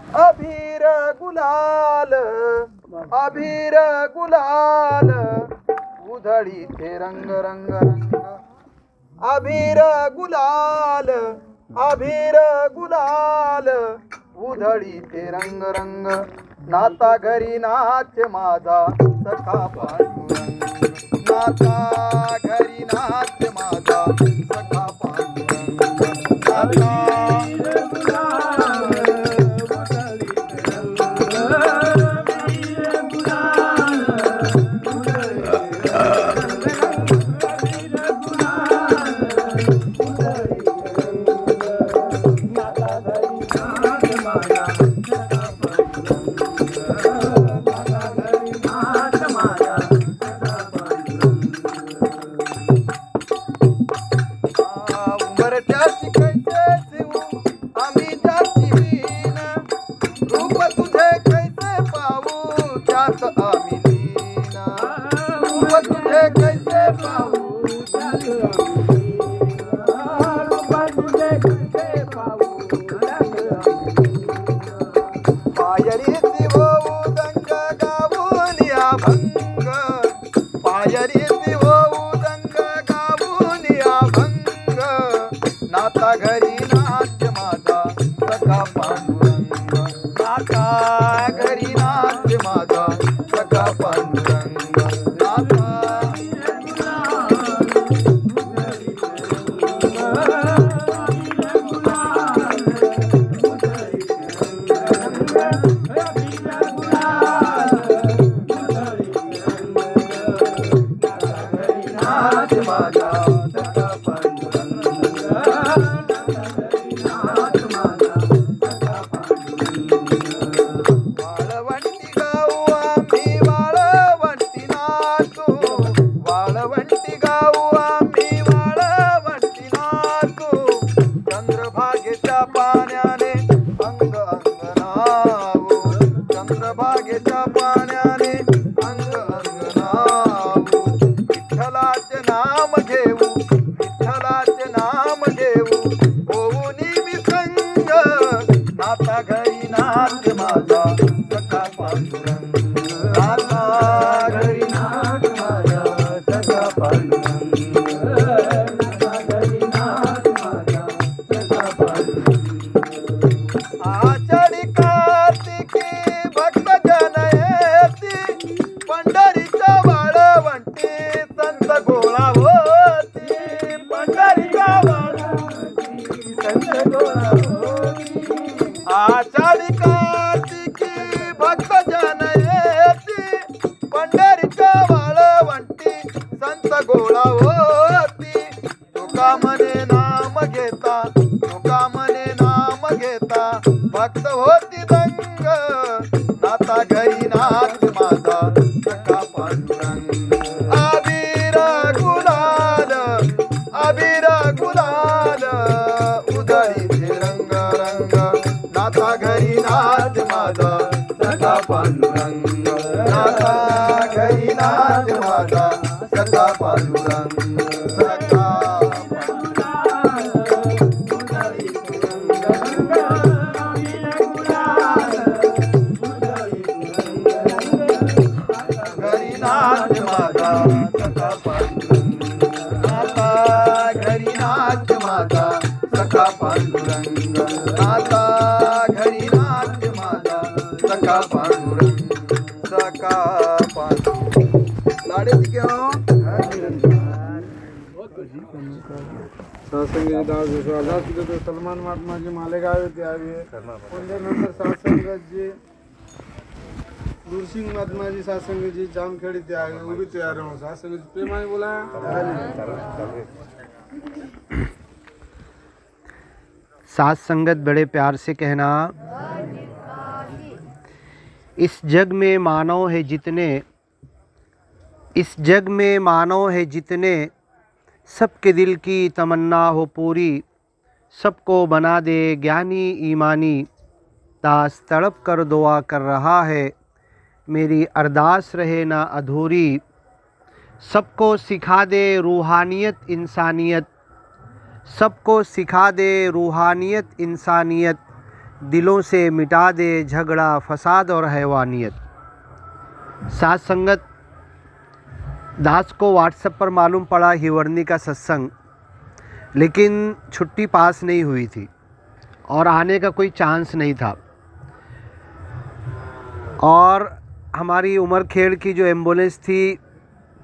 अबीर गुलाल अबीर गुलाल उधळी थे रंग रंग रंग अबीर गुलाल अबीर गुलाल उधळी थे रंग रंग नाता घरी नाच माझा सखा पांडुरंग नाता घरी नाच माझा सखा पांडुरंग नाता नाता घरी नाच माझा सखा पांडुरंग नाता घरी नाच माझा सखा पांडुरंग नाता नाच माझा सखा पांडुरंग चंद्रभागेच्या पाण्याने अंग अंगनावो चंद्रभागेच्या पाण्याने अंग अंगनावो विठ्ठलाचे नाम घेऊ विठ्ठलाचे नाम घेऊ होऊनी विसंग नाता घरी नाच माझा सखा पांडुरंग नाता घरी नाच माझा सखा पांडुरंग आषाढी कार्तिकी भक्त जन येती पंढरीच्या वाळवंटी संत गोळा होती पंढरीच्या वाळवंटी संत गोळा होती आषाढी कार्तिकी भक्त जन येती पंढरीच्या वाळवंटी संत गोळा होती तुका म्हणे नाम घेता तुका म्हणे नाम घेता भक्त होती दंग नाता घरी नाच माझा सखा पांडुरंग अबीर गुलाल उधळी थे रंग रंग नाता घरी नाच माझा सखा पांडुरंग नाता घरी नाच माझा सखा पांडुरंग सखा नाच माझा सखा पांडुरंग नाता घरी नाच माझा सखा पांडुरंग नाता घरी नाच माझा सखा पांडुरंग सखा पांडुरंग लाडे क्यों सलमान महात्माजी मालेगाव येथे आहे नंतर सासंगतजी दूरसिंग महात्माजी सासंगजी जामखेड इथे आहे उभी तयार राहून सासंगजी प्रेमाने बोला साथ संगत बड़े प्यार से कहना इस जग में मानव है जितने इस जग में मानव है जितने सबके दिल की तमन्ना हो पूरी सबको बना दे ज्ञानी ईमानी दास तड़प कर दुआ कर रहा है मेरी अरदास रहे ना अधूरी सबको सिखा दे रूहानियत इंसानियत सबको सिखा दे रूहानियत इंसानियत दिलों से मिटा दे झगड़ा फसाद और हैवानियत। साथ संगत, दास को व्हाट्सएप पर मालूम पड़ा हिवर्नी का सत्संग, लेकिन छुट्टी पास नहीं हुई थी और आने का कोई चांस नहीं था। और हमारी उमरखेड़ की जो एम्बुलेंस थी,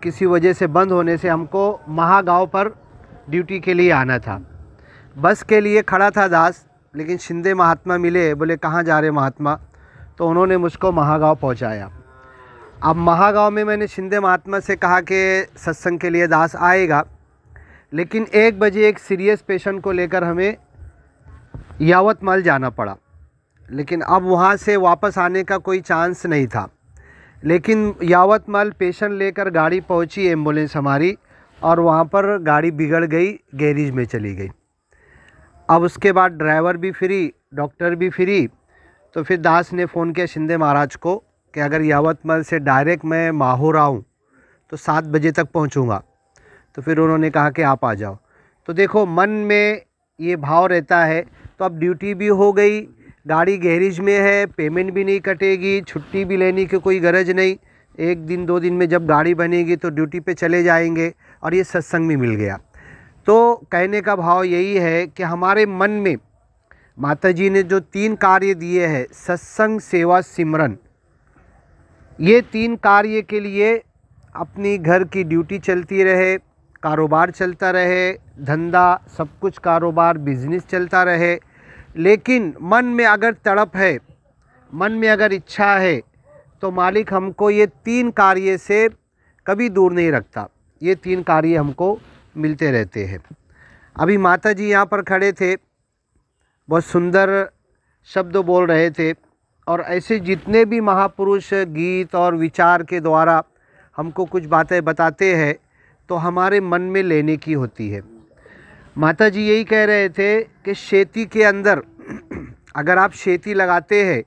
किसी वजह से बंद होने से हमको महागांव पर ड्यूटी के लिए आना था। बस के लिए खड़ा था दास, लेकिन शिंदे महात्मा मिले, बोले कहाँ जा रहे महात्मा, तो उन्होंने मुझको महागांव पहुंचाया। अब महागांव में मैंने शिंदे महात्मा से कहा कि सत्संग के लिए दास आएगा, लेकिन 1 बजे एक सीरियस पेशेंट को लेकर हमें यावतमल जाना पड़ा। लेकिन अब वहाँ से वापस आने का कोई चांस नहीं था। लेकिन यावतमल पेशेंट लेकर गाड़ी पहुँची एम्बुलेंस हमारी, और वहाँ पर गाड़ी बिगड़ गई, गैरेज में चली गई। अब उसके बाद ड्राइवर भी फ्री, डॉक्टर भी फ्री। तो फिर दास ने फ़ोन किया शिंदे महाराज को कि अगर यावतमल से डायरेक्ट मैं माहौर आऊँ तो 7 बजे तक पहुँचूँगा। तो फिर उन्होंने कहा कि आप आ जाओ। तो देखो, मन में ये भाव रहता है। तो अब ड्यूटी भी हो गई, गाड़ी गैरेज में है, पेमेंट भी नहीं कटेगी, छुट्टी भी लेने की कोई गरज नहीं। 1 दिन 2 दिन में जब गाड़ी बनेगी तो ड्यूटी पे चले जाएंगे, और ये सत्संग भी मिल गया। तो कहने का भाव यही है कि हमारे मन में माता जी ने जो 3 कार्य दिए हैं, सत्संग, सेवा, सिमरन, ये 3 कार्य के लिए अपनी घर की ड्यूटी चलती रहे, कारोबार चलता रहे, धंधा सब कुछ कारोबार बिजनेस चलता रहे, लेकिन मन में अगर तड़प है, मन में अगर इच्छा है, तो मालिक हमको ये 3 कार्य से कभी दूर नहीं रखता। ये 3 कार्य हमको मिलते रहते हैं। अभी माता जी यहाँ पर खड़े थे, बहुत सुंदर शब्द बोल रहे थे, और ऐसे जितने भी महापुरुष गीत और विचार के द्वारा हमको कुछ बातें बताते हैं तो हमारे मन में लेने की होती है। माता जी यही कह रहे थे कि खेती के अंदर अगर आप खेती लगाते हैं,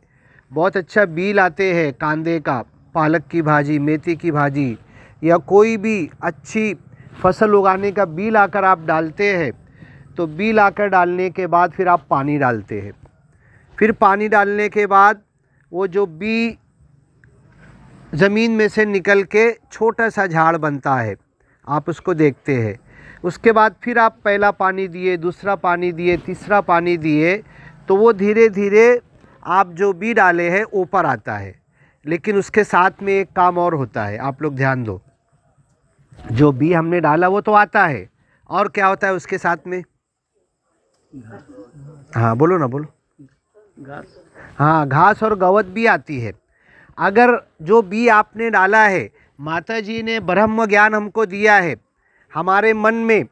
बहुत अच्छा बीज आते हैं, कांदे का, पालक की भाजी, मेथी की भाजी, या कोई भी अच्छी फसल उगाने का बीज लाकर आप डालते हैं, तो बीज लाकर डालने के बाद फिर आप पानी डालते हैं। फिर पानी डालने के बाद वो जो बीज ज़मीन में से निकल के छोटा सा झाड़ बनता है, आप उसको देखते हैं। उसके बाद फिर आप पहला पानी दिए, दूसरा पानी दिए, तीसरा पानी दिए, तो वो धीरे धीरे आप जो बीज डाले हैं ऊपर आता है। लेकिन उसके साथ में एक काम और होता है, आप लोग ध्यान दो। जो बीज हमने डाला वो तो आता है, और क्या होता है उसके साथ में? हाँ बोलो ना, बोलो। घास। हाँ, घास और गवत भी आती है। अगर जो बीज आपने डाला है, माता जी ने ब्रह्म ज्ञान हमको दिया है, हमारे मन में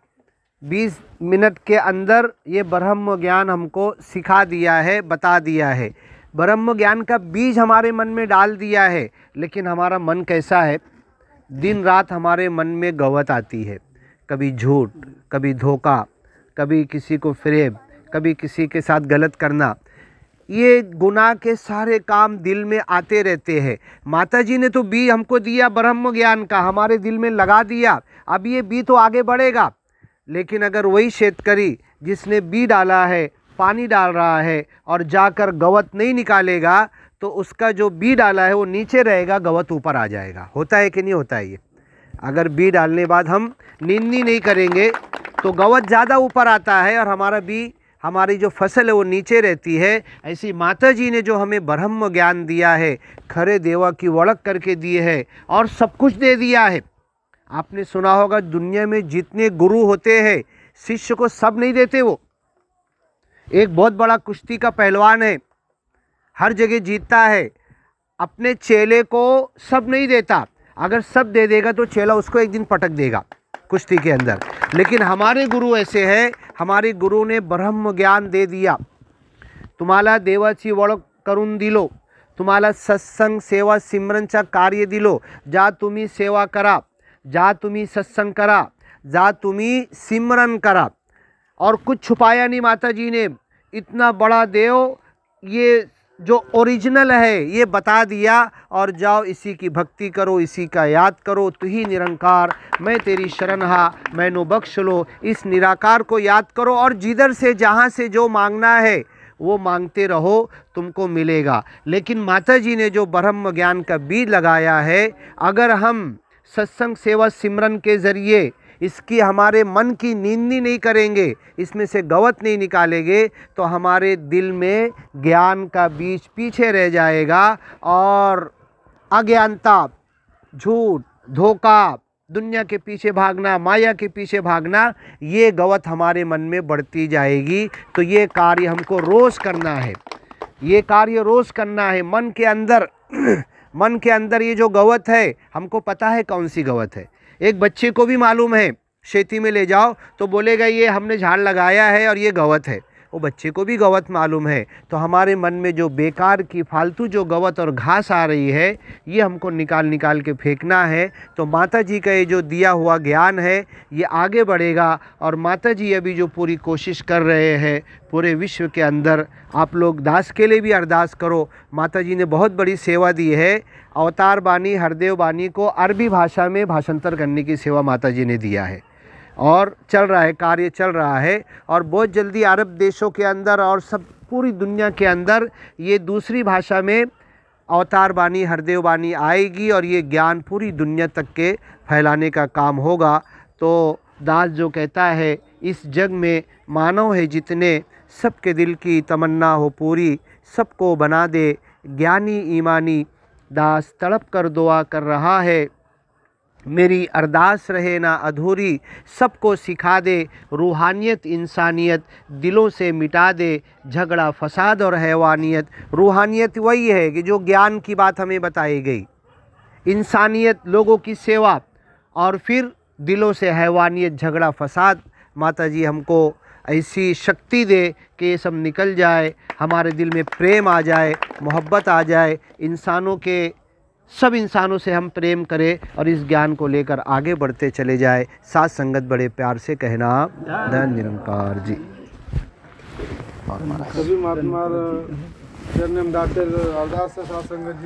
20 मिनट के अंदर ये ब्रह्म ज्ञान हमको सिखा दिया है, बता दिया है। ब्रह्म ज्ञान का बीज हमारे मन में डाल दिया है, लेकिन हमारा मन कैसा है? दिन रात हमारे मन में गवत आती है, कभी झूठ, कभी धोखा, कभी किसी को फरेब, कभी किसी के साथ गलत करना। ये गुनाह के सारे काम दिल में आते रहते हैं। माता जी ने तो बीज हमको दिया ब्रह्म ज्ञान का, हमारे दिल में लगा दिया। अब ये बीज तो आगे बढ़ेगा, लेकिन अगर वही शेतकरी जिसने बीज डाला है, पानी डाल रहा है और जाकर गवत नहीं निकालेगा, तो उसका जो बीज डाला है वो नीचे रहेगा, गवत ऊपर आ जाएगा। होता है कि नहीं होता है ये? अगर बीज डालने बाद हम निंदनी नहीं करेंगे तो गवत ज़्यादा ऊपर आता है और हमारा बीज, हमारी जो फसल है वो नीचे रहती है। ऐसी माता जी ने जो हमें ब्रह्म ज्ञान दिया है, खरे देवा की वड़क करके दिए है और सब कुछ दे दिया है। आपने सुना होगा दुनिया में जितने गुरु होते हैं, शिष्य को सब नहीं देते। वो एक बहुत बड़ा कुश्ती का पहलवान है, हर जगह जीतता है, अपने चेले को सब नहीं देता। अगर सब दे देगा तो चेला उसको एक दिन पटक देगा कुश्ती के अंदर। लेकिन हमारे गुरु ऐसे हैं, हमारे गुरु ने ब्रह्म ज्ञान दे दिया। तुम्हाला देवाची ओळख करून दिलो, तुम्हाला सत्संग सेवा सिमरनचा कार्य दिलो। जा तुम्ही सेवा करा, जा तुम्ही सत्संग करा, जा तुम्ही सिमरन करा। और कुछ छुपाया नहीं माता जी ने। इतना बड़ा देव, ये जो ओरिजिनल है ये बता दिया, और जाओ इसी की भक्ति करो, इसी का याद करो। तू ही निरंकार, मैं तेरी शरण हा, मैनू बख्श लो। इस निराकार को याद करो और जिधर से जहाँ से जो मांगना है वो मांगते रहो, तुमको मिलेगा। लेकिन माता जी ने जो ब्रह्म ज्ञान का बीज लगाया है, अगर हम सत्संग सेवा सिमरन के ज़रिए इसकी हमारे मन की नींदनी नहीं करेंगे, इसमें से गवत नहीं निकालेंगे, तो हमारे दिल में ज्ञान का बीज पीछे रह जाएगा और अज्ञानता, झूठ, धोखा, दुनिया के पीछे भागना, माया के पीछे भागना, ये गवत हमारे मन में बढ़ती जाएगी। तो ये कार्य हमको रोज़ करना है, ये कार्य रोज़ करना है। मन के अंदर मन के अंदर ये जो गवत है, हमको पता है कौन सी गवत है। एक बच्चे को भी मालूम है, खेती में ले जाओ तो बोलेगा ये हमने झाड़ लगाया है और ये गवत है, वो बच्चे को भी गवत मालूम है। तो हमारे मन में जो बेकार की फालतू जो गवत और घास आ रही है, ये हमको निकाल के फेंकना है। तो माता जी का ये जो दिया हुआ ज्ञान है, ये आगे बढ़ेगा। और माता जी अभी जो पूरी कोशिश कर रहे हैं पूरे विश्व के अंदर, आप लोग दास के लिए भी अरदास करो। माता जी ने बहुत बड़ी सेवा दी है। अवतार बानी, हरदेव बानी को अरबी भाषा में भाषांतर करने की सेवा माता जी ने दिया है और चल रहा है, कार्य चल रहा है। और बहुत जल्दी अरब देशों के अंदर और सब पूरी दुनिया के अंदर ये दूसरी भाषा में अवतार बानी, हरदेव बानी आएगी और ये ज्ञान पूरी दुनिया तक के फैलाने का काम होगा। तो दास जो कहता है, इस जग में मानव है जितने, सबके दिल की तमन्ना हो पूरी, सबको बना दे ज्ञानी ईमानी। दास तड़प कर दुआ कर रहा है, मेरी अरदास रहे ना अधूरी, सबको सिखा दे रूहानियत इंसानियत, दिलों से मिटा दे झगड़ा फसाद और हैवानियत। रूहानियत वही है कि जो ज्ञान की बात हमें बताई गई, इंसानियत लोगों की सेवा, और फिर दिलों से हैवानियत झगड़ा फसाद। माता जी हमको ऐसी शक्ति दे कि ये सब निकल जाए, हमारे दिल में प्रेम आ जाए, मोहब्बत आ जाए, इंसानों के सब इंसानों से हम प्रेम करें और इस ज्ञान को लेकर आगे बढ़ते चले जाए। साथ संगत बड़े प्यार से कहना, धन निरंकार जी। सभी महात्मा जन दाते अरदास साथ संगत जी।